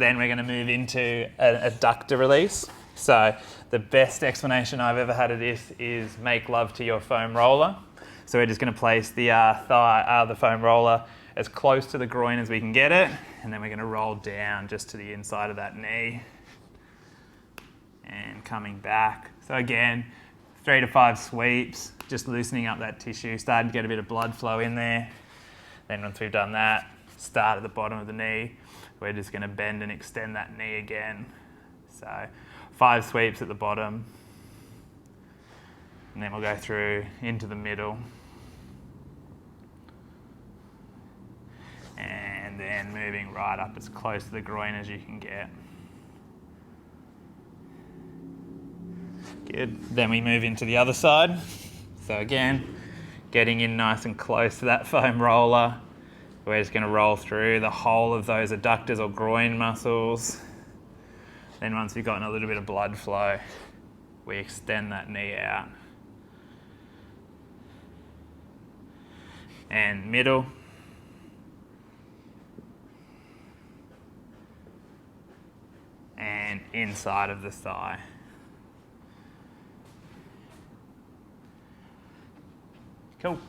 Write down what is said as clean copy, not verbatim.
then we're going to move into an adductor release. So the best explanation I've ever had of this is make love to your foam roller. So we're just going to place the the foam roller as close to the groin as we can get it, and then we're going to roll down just to the inside of that knee and coming back. So again, 3 to 5 sweeps, just loosening up that tissue, starting to get a bit of blood flow in there. Then once we've done that, start at the bottom of the knee. We're just going to bend and extend that knee again. So 5 sweeps at the bottom, and then we'll go through into the middle, and then moving right up as close to the groin as you can get. Good. Then we move into the other side. So again, getting in nice and close to that foam roller. We're just going to roll through the whole of those adductors or groin muscles. Then once we've gotten a little bit of blood flow, we extend that knee out. And middle. And inside of the thigh. Cool.